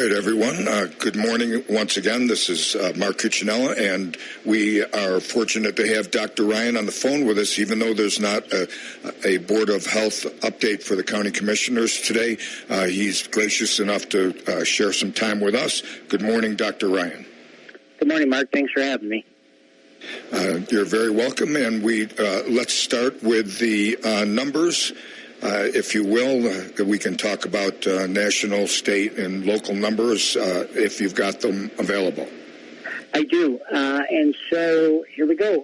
right, everyone. Good morning once again. This is Mark Cuccinella, and we are fortunate to have Dr. Ryan on the phone with us, even though there's not a Board of Health update for the county commissioners today. He's gracious enough to share some time with us. Good morning, Dr. Ryan. Good morning, Mark. Thanks for having me. You're very welcome, and let's start with the numbers. If you will, we can talk about national, state, and local numbers if you've got them available. I do. And so here we go.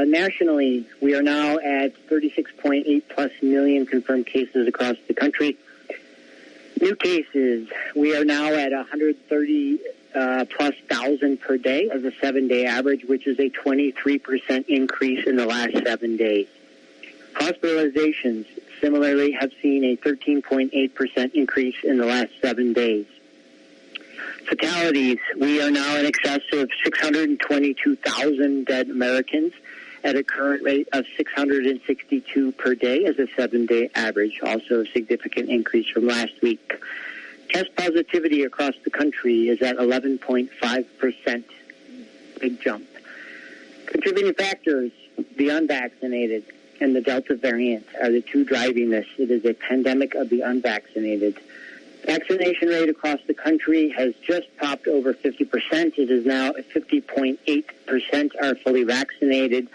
Nationally, we are now at 36.8 plus million confirmed cases across the country. New cases, we are now at 130 plus thousand per day as a 7-day average, which is a 23% increase in the last 7 days. Hospitalizations similarly have seen a 13.8% increase in the last 7 days. Fatalities, we are now in excess of 622,000 dead Americans at a current rate of 662 per day as a 7-day average, also a significant increase from last week. Test positivity across the country is at 11.5%, big jump. Contributing factors, the unvaccinated and the Delta variant are the two driving this. It is a pandemic of the unvaccinated. Vaccination rate across the country has just popped over 50%. It is now at 50.8% are fully vaccinated,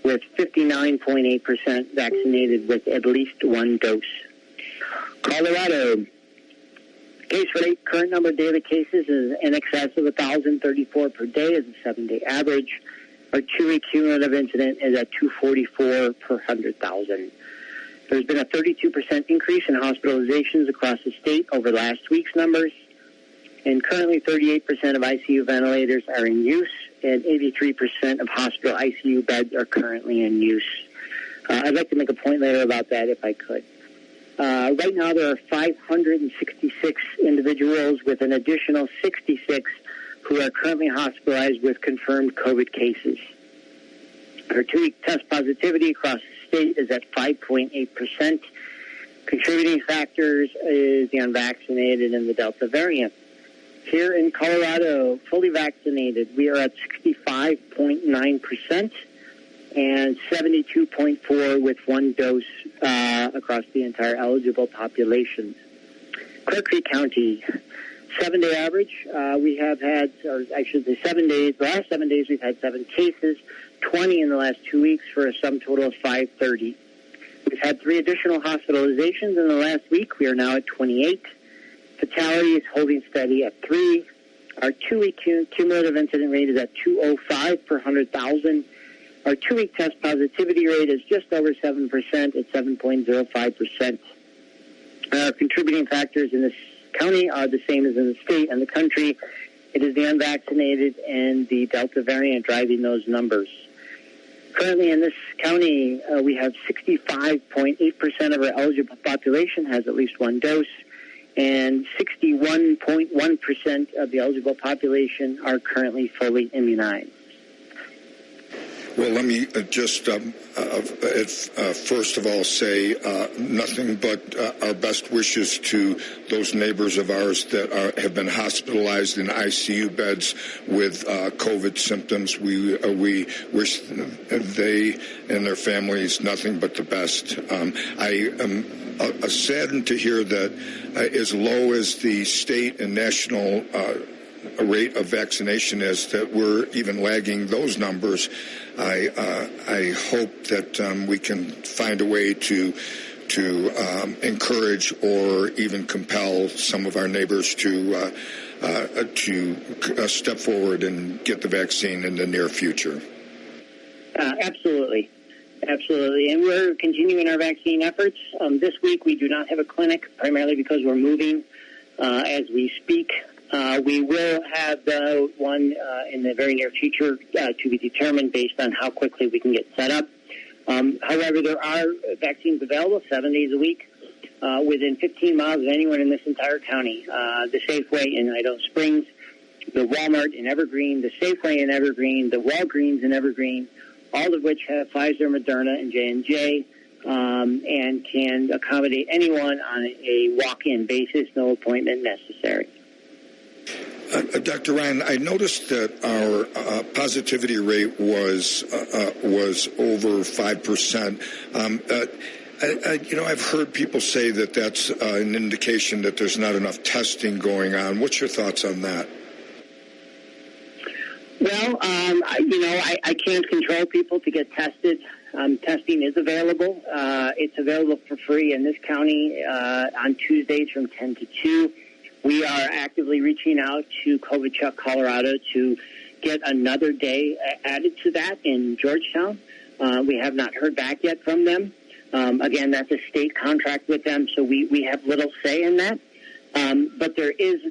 with 59.8% vaccinated with at least one dose. Colorado, case rate, current number of daily cases is in excess of 1,034 per day as a 7-day average. Our 2-week cumulative incident is at 244 per 100,000. There's been a 32% increase in hospitalizations across the state over last week's numbers, and currently 38% of ICU ventilators are in use, and 83% of hospital ICU beds are currently in use. I'd like to make a point later about that if I could. Right now there are 566 individuals with an additional 66 who are currently hospitalized with confirmed COVID cases. Our 2-week test positivity across the state is at 5.8%. Contributing factors is the unvaccinated and the Delta variant. Here in Colorado, fully vaccinated, we are at 65.9% and 72.4% with one dose across the entire eligible population. Clark Creek County, 7-day average, we have had, or I should say 7 days, the last 7 days we've had 7 cases, 20 in the last 2 weeks for a sum total of 530. We've had 3 additional hospitalizations in the last week. We are now at 28. Fatality is holding steady at 3. Our 2-week cumulative incident rate is at 205 per 100,000. Our 2-week test positivity rate is just over 7% at 7.05%. Contributing factors in this county are the same as in the state and the country. It is the unvaccinated and the Delta variant driving those numbers. Currently in this county, we have 65.8% of our eligible population has at least one dose, and 61.1% of the eligible population are currently fully immunized. Well, let me just first of all say nothing but our best wishes to those neighbors of ours that have been hospitalized in ICU beds with COVID symptoms. We wish they and their families nothing but the best. I am saddened to hear that as low as the state and national rate of vaccination is, that we're even lagging those numbers. I hope that we can find a way to encourage or even compel some of our neighbors to step forward and get the vaccine in the near future. Absolutely. And we're continuing our vaccine efforts. This week we do not have a clinic, primarily because we're moving as we speak. We will have one in the very near future to be determined based on how quickly we can get set up. However, there are vaccines available 7 days a week within 15 miles of anyone in this entire county. The Safeway in Idaho Springs, the Walmart in Evergreen, the Safeway in Evergreen, the Walgreens in Evergreen, all of which have Pfizer, Moderna, and J&J, and can accommodate anyone on a walk-in basis, no appointment necessary. Dr. Ryan, I noticed that our positivity rate was over 5%. I've heard people say that that's an indication that there's not enough testing going on. What's your thoughts on that? Well, I can't control people to get tested. Testing is available. It's available for free in this county on Tuesdays from 10 to 2. We are actively reaching out to COVID-Chuck, Colorado, to get another day added to that in Georgetown. We have not heard back yet from them. Again, that's a state contract with them, so we have little say in that. But there is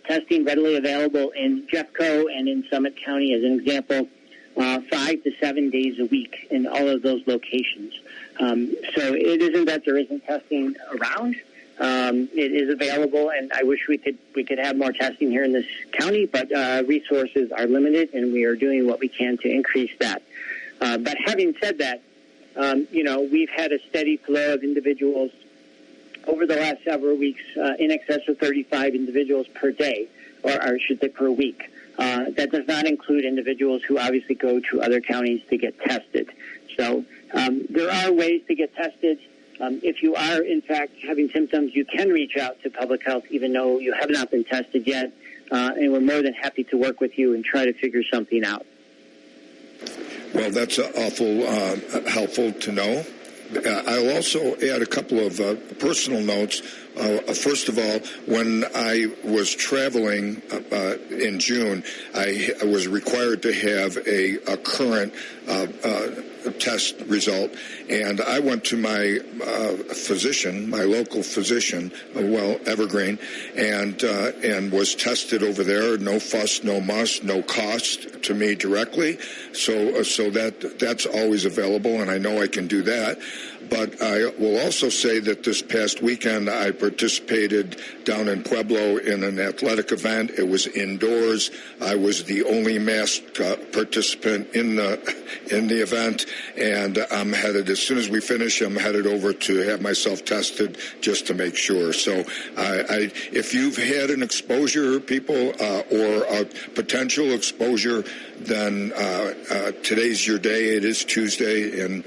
testing readily available in Jeffco and in Summit County, as an example, 5 to 7 days a week in all of those locations. So it isn't that there isn't testing around. It is available, and I wish we could have more testing here in this county, but resources are limited, and we are doing what we can to increase that. But having said that, we've had a steady flow of individuals over the last several weeks, in excess of 35 individuals per day, or I should say per week. That does not include individuals who obviously go to other counties to get tested. So there are ways to get tested. If you are, in fact, having symptoms, you can reach out to public health, even though you have not been tested yet. And we're more than happy to work with you and try to figure something out. Well, that's awful helpful to know. I'll also add a couple of personal notes. First of all, when I was traveling in June, I was required to have a current test result, and I went to my physician, my local physician, Evergreen, and was tested over there. No fuss, no muss, no cost to me directly. So that's always available, and I know I can do that. But I will also say that this past weekend I participated down in Pueblo in an athletic event. It was indoors. I was the only masked participant in the event, and I'm headed, as soon as we finish, I'm headed over to have myself tested just to make sure. So if you've had an exposure, people, or a potential exposure, then today's your day. It is Tuesday, and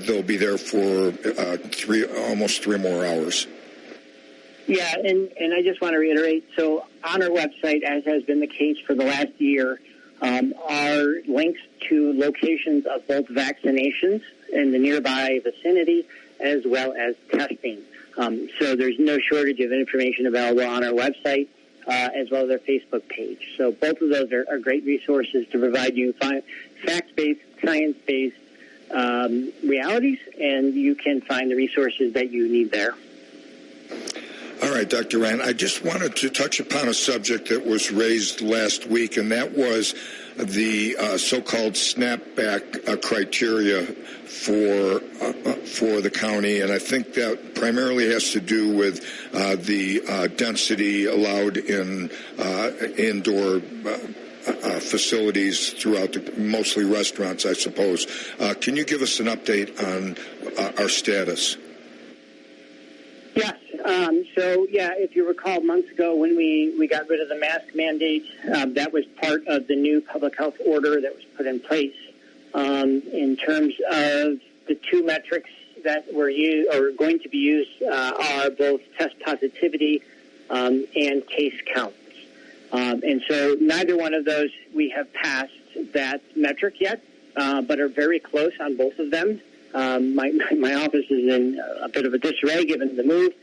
they'll be there for almost 3 more hours. Yeah, and I just want to reiterate, so on our website, as has been the case for the last year, are links to locations of both vaccinations in the nearby vicinity as well as testing. So there's no shortage of information available on our website as well as our Facebook page. So both of those are great resources to provide you fact-based, science-based realities, and you can find the resources that you need there. All right, Dr. Ryan, I just wanted to touch upon a subject that was raised last week, and that was the so-called snapback criteria for the county, and I think that primarily has to do with the density allowed in indoor facilities throughout mostly restaurants, I suppose. Can you give us an update on our status? Yes. If you recall, months ago when we got rid of the mask mandate, that was part of the new public health order that was put in place. In terms of the two metrics that were going to be used are both test positivity and case counts. And so neither one of those we have passed that metric yet, but are very close on both of them. My office is in a bit of a disarray given the move,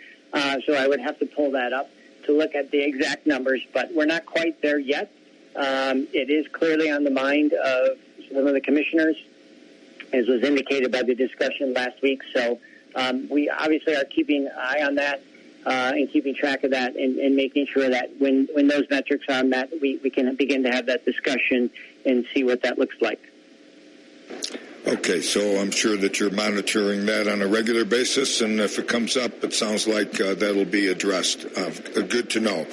so I would have to pull that up to look at the exact numbers, but we're not quite there yet. It is clearly on the mind of some of the commissioners, as was indicated by the discussion last week. So we obviously are keeping an eye on that and keeping track of that and making sure that when those metrics are met, we can begin to have that discussion and see what that looks like. Okay, so I'm sure that you're monitoring that on a regular basis, and if it comes up, it sounds like that'll be addressed. Good to know.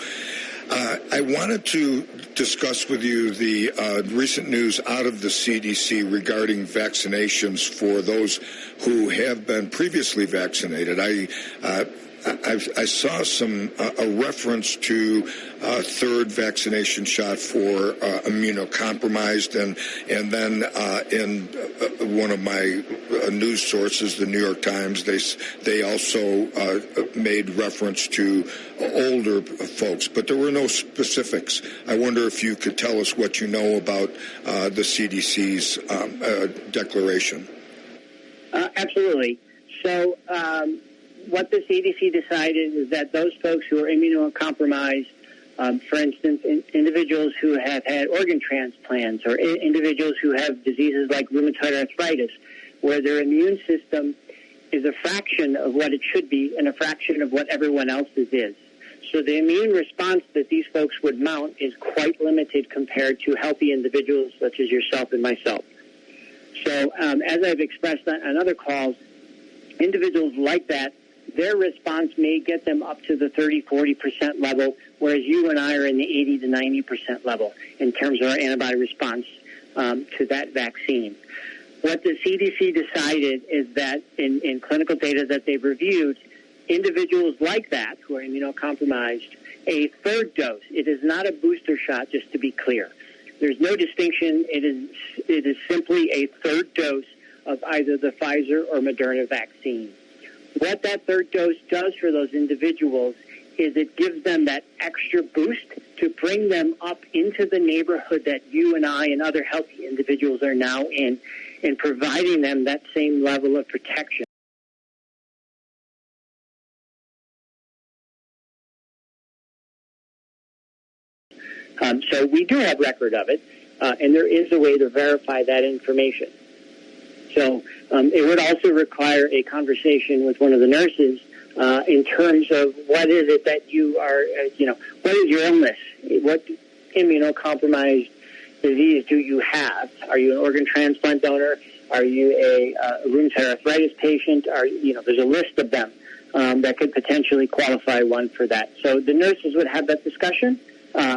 I wanted to discuss with you the recent news out of the CDC regarding vaccinations for those who have been previously vaccinated. I saw a reference to a third vaccination shot for immunocompromised, and then in one of my news sources, the New York Times, they also made reference to older folks, but there were no specifics. I wonder if you could tell us what you know about the CDC's declaration. Absolutely. So what the CDC decided is that those folks who are immunocompromised, for instance, individuals who have had organ transplants or individuals who have diseases like rheumatoid arthritis, where their immune system is a fraction of what it should be and a fraction of what everyone else's is. So the immune response that these folks would mount is quite limited compared to healthy individuals such as yourself and myself. So as I've expressed on other calls, individuals like that, their response may get them up to the 30-40% level, whereas you and I are in the 80 to 90% level in terms of our antibody response to that vaccine. What the CDC decided is that in clinical data that they've reviewed, individuals like that who are immunocompromised, a third dose, it is not a booster shot, just to be clear. There's no distinction. It is simply a third dose of either the Pfizer or Moderna vaccine. What that third dose does for those individuals is it gives them that extra boost to bring them up into the neighborhood that you and I and other healthy individuals are now in, and providing them that same level of protection. So we do have record of it, and there is a way to verify that information. So it would also require a conversation with one of the nurses in terms of what is it that you are, what is your illness? What immunocompromised disease do you have? Are you an organ transplant donor? Are you a rheumatoid arthritis patient? There's a list of them that could potentially qualify one for that. So the nurses would have that discussion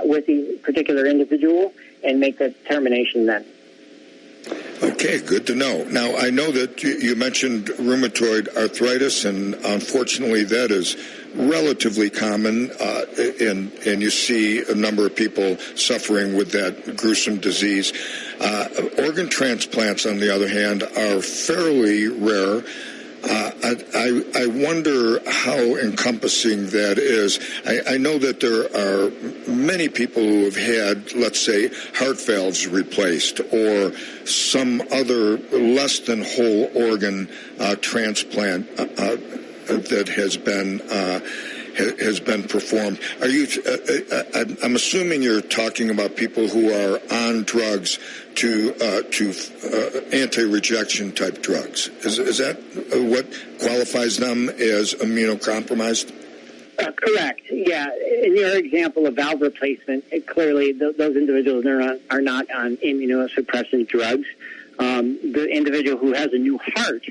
with the particular individual and make that determination then. Okay, good to know. Now, I know that you mentioned rheumatoid arthritis, and unfortunately that is relatively common, and you see a number of people suffering with that gruesome disease. Organ transplants, on the other hand, are fairly rare. I wonder how encompassing that is. I know that there are many people who have had, let's say, heart valves replaced or some other less than whole organ transplant that has been performed. Are you? I'm assuming you're talking about people who are on drugs to anti-rejection type drugs. Is that what qualifies them as immunocompromised? Correct. Yeah. In your example of valve replacement, clearly those individuals are not on immunosuppressant drugs. The individual who has a new heart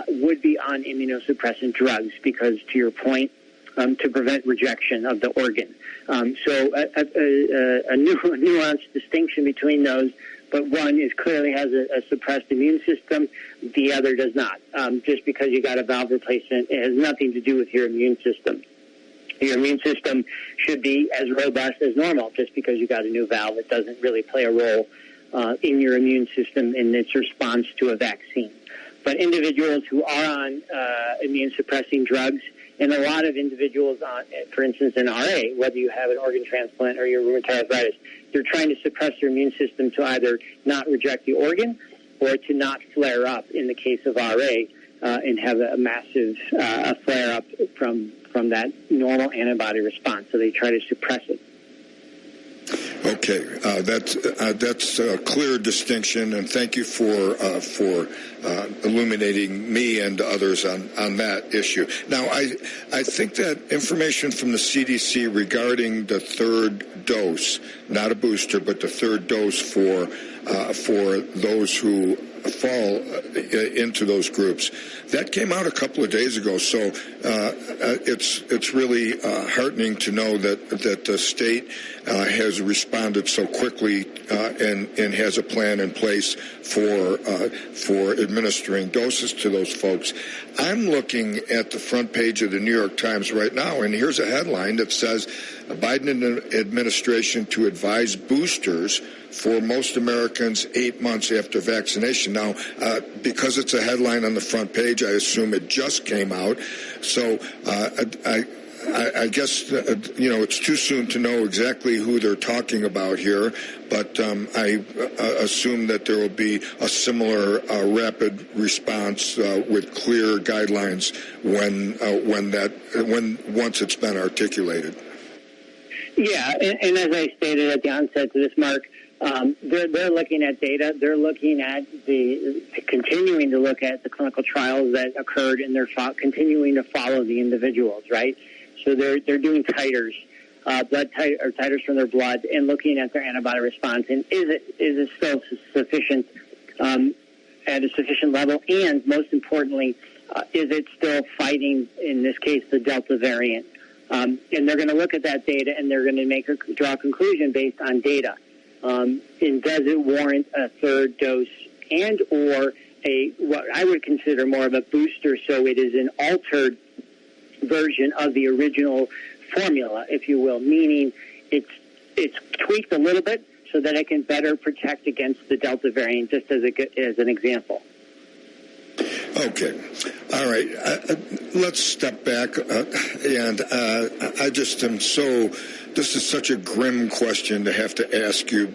would be on immunosuppressant drugs because, to your point, to prevent rejection of the organ. So a nuanced distinction between those, but one clearly has a suppressed immune system, the other does not. Just because you got a valve replacement, it has nothing to do with your immune system. Your immune system should be as robust as normal. Just because you got a new valve, it doesn't really play a role in your immune system in its response to a vaccine. But individuals who are on immune-suppressing drugs, and a lot of individuals on, for instance, in RA, whether you have an organ transplant or your rheumatoid arthritis, they're trying to suppress your immune system to either not reject the organ or to not flare up in the case of RA and have a massive flare up from that normal antibody response. So they try to suppress it. Okay, that's a clear distinction, and thank you for illuminating me and others on that issue. Now, I think that information from the CDC regarding the third dose, not a booster, but the third dose for those who fall into those groups. That came out a couple of days ago, so it's really heartening to know that the state has responded so quickly and has a plan in place for administering doses to those folks. I'm looking at the front page of the New York Times right now, and here's a headline that says, Biden administration to advise boosters for most Americans 8 months after vaccination. Now, because it's a headline on the front page, I assume it just came out. So I guess, it's too soon to know exactly who they're talking about here, but I assume that there will be a similar rapid response with clear guidelines once it's been articulated. Yeah, and as I stated at the onset to this, Mark, they're looking at data. They're looking at continuing to look at the clinical trials that occurred, and they're continuing to follow the individuals, right? So they're doing titers, titers from their blood, and looking at their antibody response. And is it still sufficient at a sufficient level? And most importantly, is it still fighting, in this case, the Delta variant? And they're going to look at that data, and they're going to draw a conclusion based on data. And does it warrant a third dose and or what I would consider more of a booster, so it is an altered version of the original formula, if you will, meaning it's tweaked a little bit so that it can better protect against the Delta variant, just as an example. Okay. All right. Let's step back. And I just am this is such a grim question to have to ask you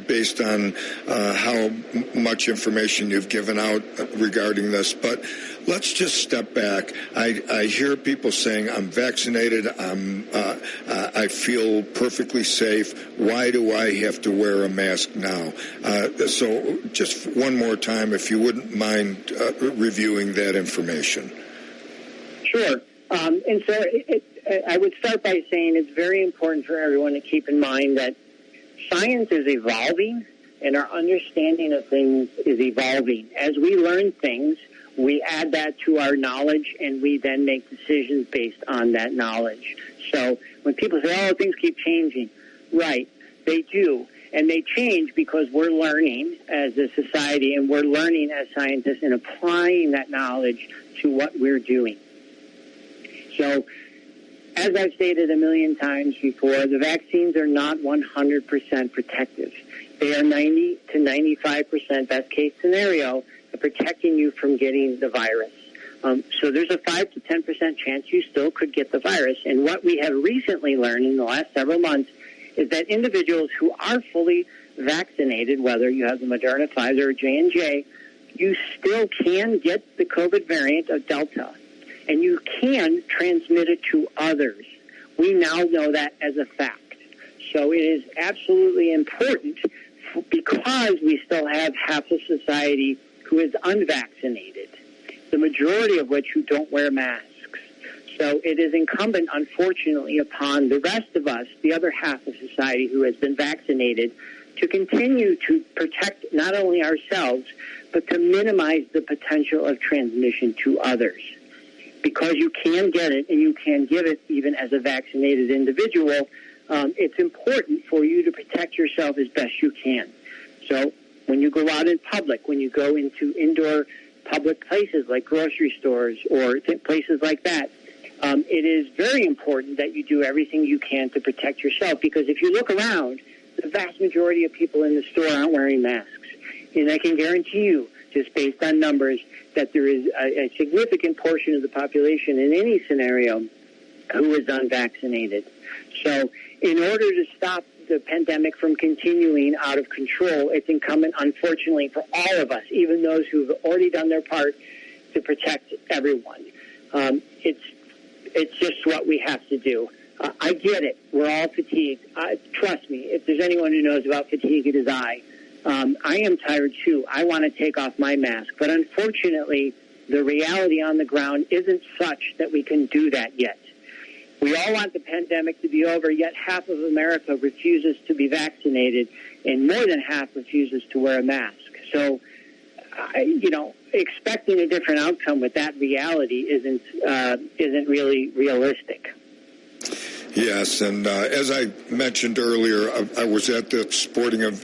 based on how much information you've given out regarding this. But let's just step back. I hear people saying, I'm vaccinated. I feel perfectly safe. Why do I have to wear a mask now? So just one more time, if you wouldn't mind reviewing that information. Sure. And so I would start by saying it's very important for everyone to keep in mind that science is evolving and our understanding of things is evolving. As we learn things, we add that to our knowledge, and we then make decisions based on that knowledge. So when people say, things keep changing, right, they do. And they change because we're learning as a society, and we're learning as scientists and applying that knowledge to what we're doing. So, as I've stated a million times before, the vaccines are not 100% protective. They are 90 to 95% best case scenario of protecting you from getting the virus. So there's a 5 to 10% chance you still could get the virus. And what we have recently learned in the last several months is that individuals who are fully vaccinated, whether you have the Moderna, Pfizer, or J&J, you still can get the COVID variant of Delta, and you can transmit it to others. We now know that as a fact. So it is absolutely important because we still have half of society who is unvaccinated, the majority of which who don't wear masks. So it is incumbent, unfortunately, upon the rest of us, the other half of society who has been vaccinated, to continue to protect not only ourselves, but to minimize the potential of transmission to others. Because you can get it and you can give it even as a vaccinated individual, it's important for you to protect yourself as best you can. So when you go out in public, when you go into indoor public places like grocery stores or places like that, it is very important that you do everything you can to protect yourself, because if you look around, the vast majority of people in the store aren't wearing masks. And I can guarantee you, just based on numbers, that there is a significant portion of the population in any scenario who is unvaccinated. So in order to stop the pandemic from continuing out of control, it's incumbent, unfortunately, for all of us, even those who've already done their part, to protect everyone. It's just what we have to do. I get it. We're all fatigued. Trust me, if there's anyone who knows about fatigue, it is I. I am tired, too. I want to take off my mask. But unfortunately, the reality on the ground isn't such that we can do that yet. We all want the pandemic to be over, yet half of America refuses to be vaccinated, and more than half refuses to wear a mask. So expecting a different outcome with that reality isn't really realistic. Yes, and as I mentioned earlier, I was at the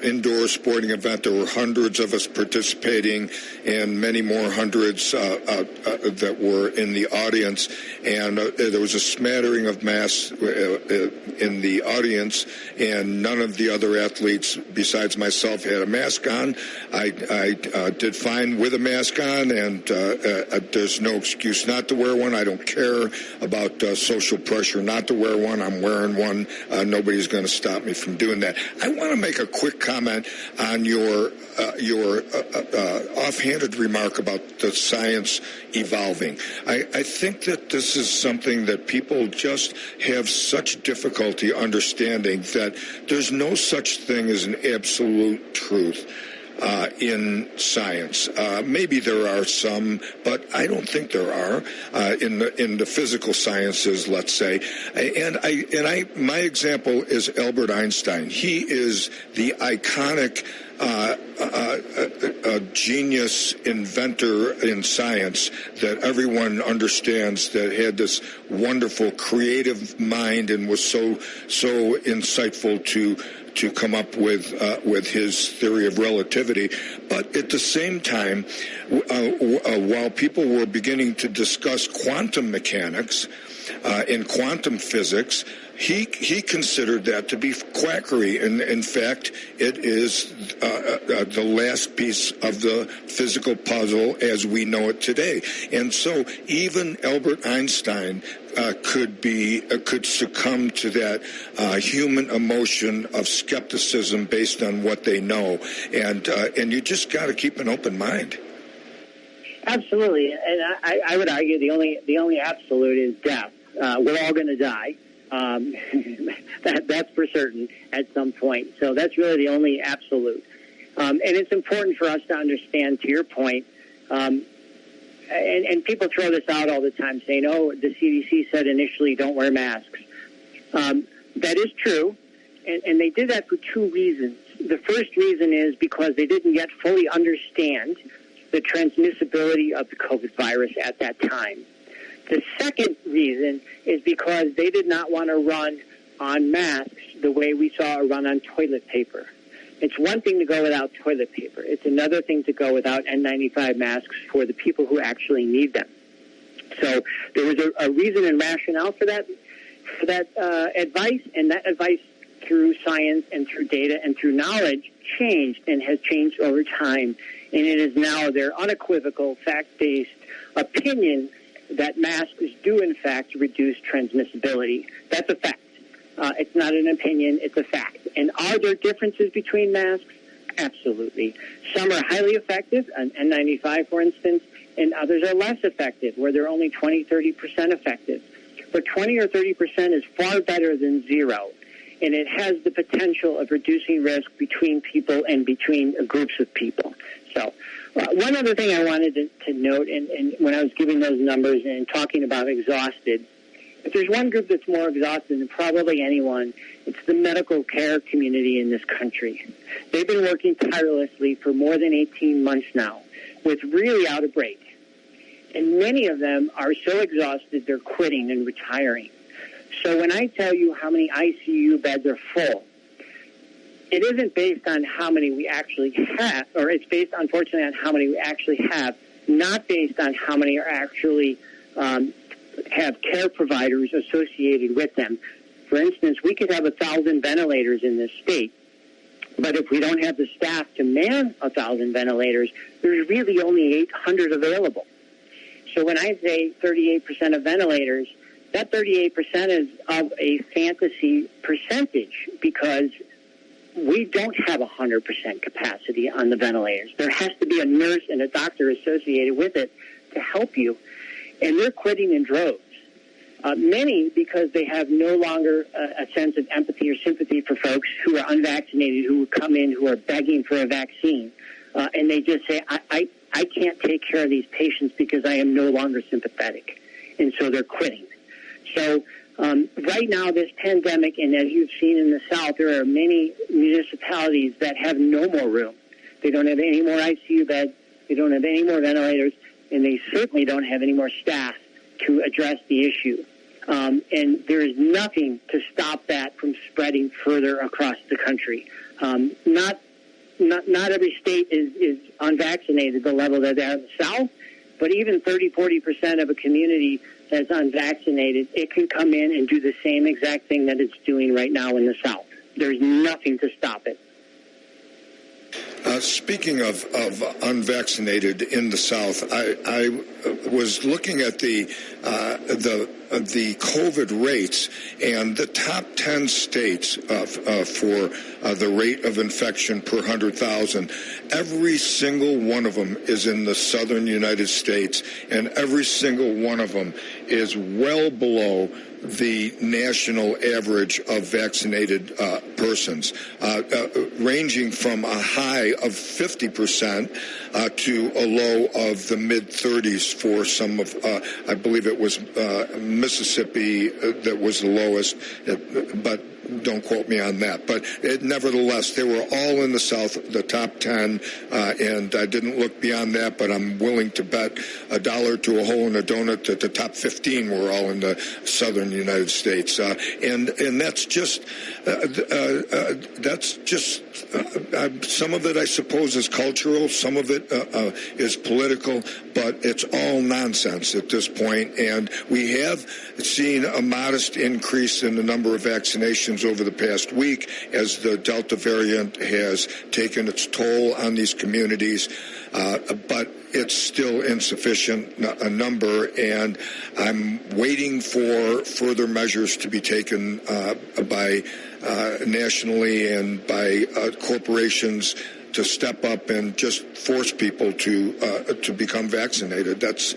indoor sporting event. There were hundreds of us participating and many more hundreds that were in the audience. And there was a smattering of masks in the audience, and none of the other athletes besides myself had a mask on. I did fine with a mask on, and there's no excuse not to wear one. I don't care about social pressure not to wear one. I'm wearing one. Nobody's going to stop me from doing that. I want to make a quick comment on your offhanded remark about the science evolving. I think that this is something that people just have such difficulty understanding, that there's no such thing as an absolute truth in science. Maybe there are some, but I don't think there are in the physical sciences, let's say. And my example is Albert Einstein. He is the iconic genius inventor in science that everyone understands, that had this wonderful creative mind and was so insightful to come up with his theory of relativity. But at the same time, while people were beginning to discuss quantum mechanics and quantum physics, he considered that to be quackery, and in fact, it is the last piece of the physical puzzle as we know it today. And so, even Albert Einstein could succumb to that human emotion of skepticism based on what they know, and you just got to keep an open mind. Absolutely, and I would argue the only absolute is death. We're all going to die. That's for certain at some point. So that's really the only absolute. And it's important for us to understand, to your point, and people throw this out all the time, saying, oh, the CDC said initially don't wear masks. That is true, and they did that for two reasons. The first reason is because they didn't yet fully understand the transmissibility of the COVID virus at that time. The second reason is because they did not want to run on masks the way we saw a run on toilet paper. It's one thing to go without toilet paper. It's another thing to go without N95 masks for the people who actually need them. So there was a reason and rationale for that advice, and that advice through science and through data and through knowledge changed and has changed over time. And it is now their unequivocal, fact-based opinion that masks do, in fact, reduce transmissibility. That's a fact. It's not an opinion, it's a fact. And are there differences between masks? Absolutely. Some are highly effective, an N95, for instance, and others are less effective, where they're only 20, 30% effective. But 20 or 30% is far better than zero, and it has the potential of reducing risk between people and between groups of people. So one other thing I wanted to note, and when I was giving those numbers and talking about exhausted, if there's one group that's more exhausted than probably anyone, it's the medical care community in this country. They've been working tirelessly for more than 18 months now, with really out of break. And many of them are so exhausted they're quitting and retiring. So when I tell you how many ICU beds are full, it isn't based on how many we actually have, or it's based, unfortunately, on how many we actually have, not based on how many are actually have care providers associated with them. For instance, we could have 1,000 ventilators in this state, but if we don't have the staff to man 1,000 ventilators, there's really only 800 available. So when I say 38% of ventilators, that 38% is of a fantasy percentage, because we don't have 100% capacity on the ventilators. There has to be a nurse and a doctor associated with it to help you. And they're quitting in droves. Many because they have no longer a sense of empathy or sympathy for folks who are unvaccinated, who come in, who are begging for a vaccine. And they just say, I can't take care of these patients because I am no longer sympathetic. And so they're quitting. So right now, this pandemic, and as you've seen in the South, there are many municipalities that have no more room. They don't have any more ICU beds. they don't have any more ventilators, and they certainly don't have any more staff to address the issue. And there is nothing to stop that from spreading further across the country. Not every state is unvaccinated the level that they are in the South, but even 30-40% of a community that's unvaccinated, it can come in and do the same exact thing that it's doing right now in the South. There's nothing to stop it. Speaking of unvaccinated in the South, I was looking at the COVID rates, and the top 10 states for the rate of infection per 100,000. Every single one of them is in the southern United States, and every single one of them is well below the national average of vaccinated persons, ranging from a high of 50% to a low of the mid-30s for some of, I believe it was Mississippi that was the lowest, but don't quote me on that. But nevertheless, they were all in the South, the top 10, and I didn't look beyond that, but I'm willing to bet $1 to a hole in a donut that the top 15 were all in the southern United States. And that's just some of it, I suppose, is cultural, some of it is political, but it's all nonsense at this point. And we have seen a modest increase in the number of vaccinations over the past week as the Delta variant has taken its toll on these communities, but it's still insufficient a number, and I'm waiting for further measures to be taken by nationally and by corporations to step up and just force people to become vaccinated. That's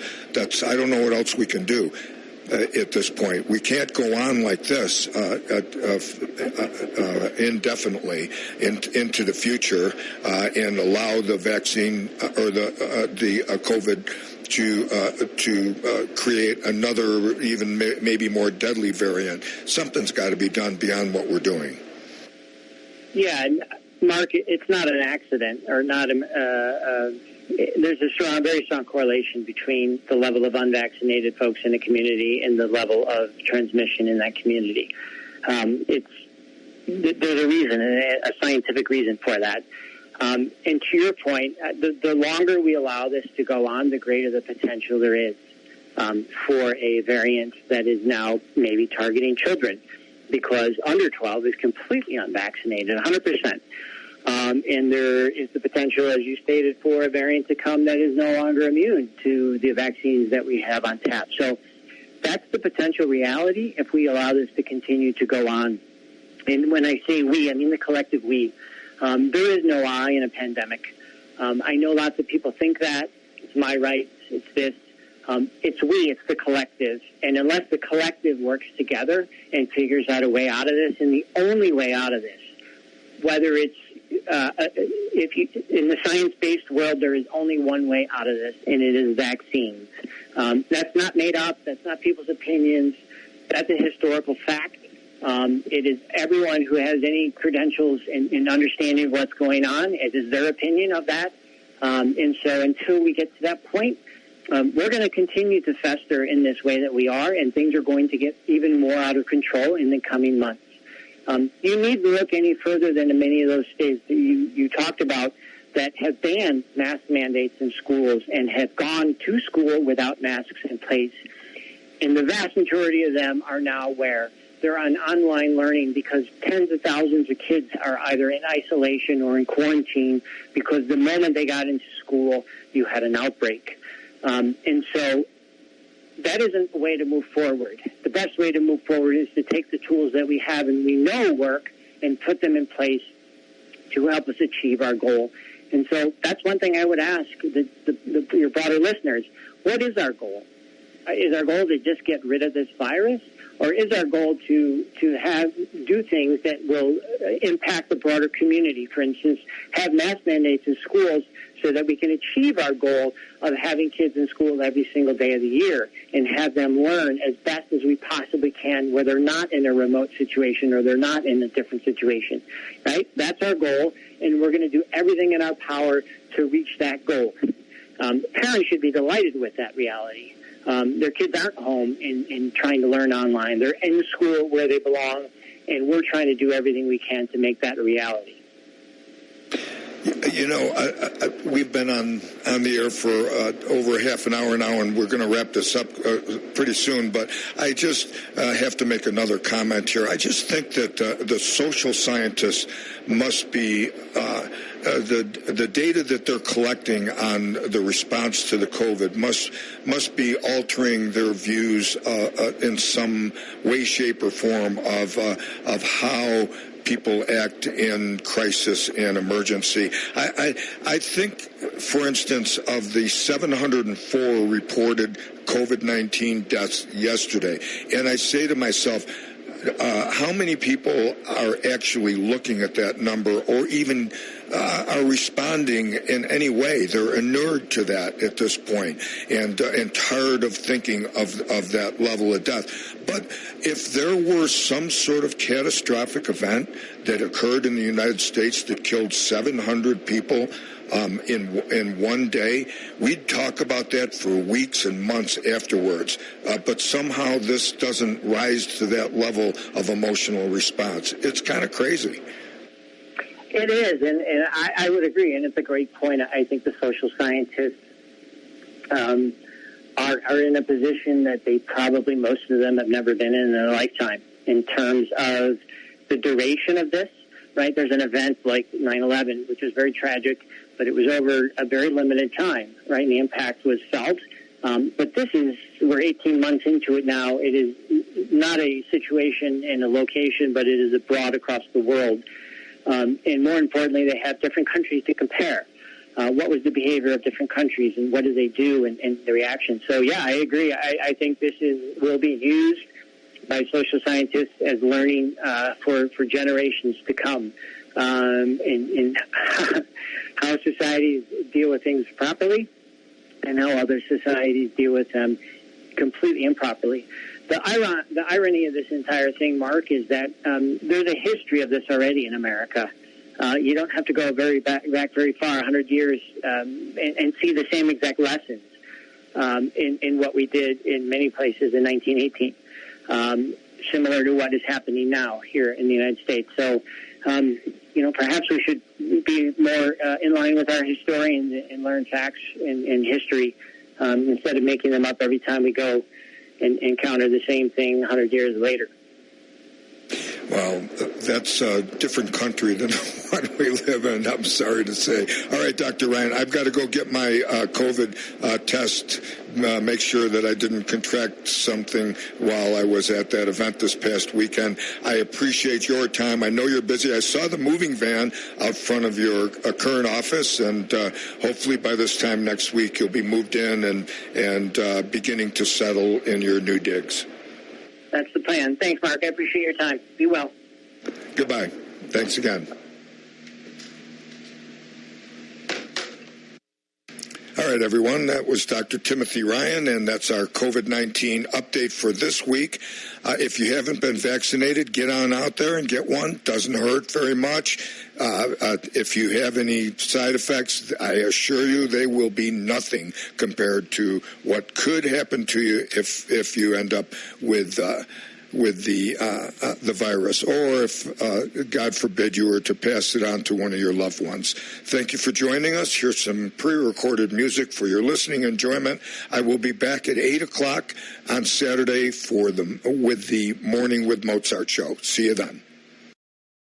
I don't know what else we can do. At this point, we can't go on like this indefinitely into the future and allow the vaccine or the COVID to create another, even maybe more deadly variant. Something's got to be done beyond what we're doing. Yeah, Mark, it's not an accident or not there's a very strong correlation between the level of unvaccinated folks in the community and the level of transmission in that community. There's a reason, a scientific reason for that. And to your point, the longer we allow this to go on, the greater the potential there is for a variant that is now maybe targeting children, because under 12 is completely unvaccinated, 100%. And there is the potential, as you stated, for a variant to come that is no longer immune to the vaccines that we have on tap. So that's the potential reality if we allow this to continue to go on. And when I say we, I mean the collective we. There is no I in a pandemic. I know lots of people think that. It's my rights. It's this. It's we. It's the collective. And unless the collective works together and figures out a way out of this, and the only way out of this, whether it's in the science-based world, there is only one way out of this, and it is vaccines. That's not made up. That's not people's opinions. That's a historical fact. It is everyone who has any credentials in understanding what's going on. It is their opinion of that. And so until we get to that point, we're going to continue to fester in this way that we are, and things are going to get even more out of control in the coming months. You need to look any further than many of those states that you talked about that have banned mask mandates in schools and have gone to school without masks in place. And the vast majority of them are now where they're on online learning because tens of thousands of kids are either in isolation or in quarantine because the moment they got into school, you had an outbreak. And so that isn't the way to move forward. The best way to move forward is to take the tools that we have and we know work and put them in place to help us achieve our goal. And so that's one thing I would ask your broader listeners. What is our goal? Is our goal to just get rid of this virus? Or is our goal to do things that will impact the broader community? For instance, have mask mandates in schools so that we can achieve our goal of having kids in school every single day of the year and have them learn as best as we possibly can, whether they're not in a remote situation or they're not in a different situation, right? That's our goal, and we're going to do everything in our power to reach that goal. Parents should be delighted with that reality. Their kids aren't home and trying to learn online. They're in school where they belong, and we're trying to do everything we can to make that a reality. You know, we've been on the air for over half an hour now, and we're going to wrap this up pretty soon. But I just have to make another comment here. I just think that the social scientists must be the data that they're collecting on the response to the COVID must be altering their views in some way, shape, or form of how people act in crisis and emergency. I think, for instance, of the 704 reported COVID-19 deaths yesterday, and I say to myself, how many people are actually looking at that number or even are responding in any way? They're inured to that at this point and tired of thinking of that level of death. But if there were some sort of catastrophic event that occurred in the United States that killed 700 people in one day, we'd talk about that for weeks and months afterwards. But somehow this doesn't rise to that level of emotional response. It's kind of crazy. It is, and I would agree, and it's a great point. I think the social scientists are in a position that they probably, most of them, have never been in their lifetime in terms of the duration of this, right? There's an event like 9/11, which was very tragic, but it was over a very limited time, right? And the impact was felt. But we're 18 months into it now. It is not a situation in a location, but it is abroad across the world. And more importantly, they have different countries to compare. What was the behavior of different countries and what do they do and the reaction? So, yeah, I agree. I think this will be used by social scientists as learning for generations to come. In how societies deal with things properly and how other societies deal with them completely improperly. The irony of this entire thing, Mark, is that there's a history of this already in America. You don't have to go back very far, 100 years, and see the same exact lessons in what we did in many places in 1918, similar to what is happening now here in the United States. So, perhaps we should be more in line with our historians and learn facts and history instead of making them up every time we go and encounter the same thing 100 years later. Well, that's a different country than the one we live in, I'm sorry to say. All right, Dr. Ryan, I've got to go get my COVID test, make sure that I didn't contract something while I was at that event this past weekend. I appreciate your time. I know you're busy. I saw the moving van out front of your current office, and hopefully by this time next week you'll be moved in and beginning to settle in your new digs. That's the plan. Thanks, Mark. I appreciate your time. Be well. Goodbye. Thanks again. All right, everyone. That was Dr. Timothy Ryan, and that's our COVID-19 update for this week. If you haven't been vaccinated, get on out there and get one. Doesn't hurt very much. If you have any side effects, I assure you they will be nothing compared to what could happen to you if you end up with the virus, or if, God forbid, you were to pass it on to one of your loved ones. Thank you for joining us. Here's some pre-recorded music for your listening enjoyment. I will be back at 8 o'clock on Saturday with the Morning with Mozart show. See you then.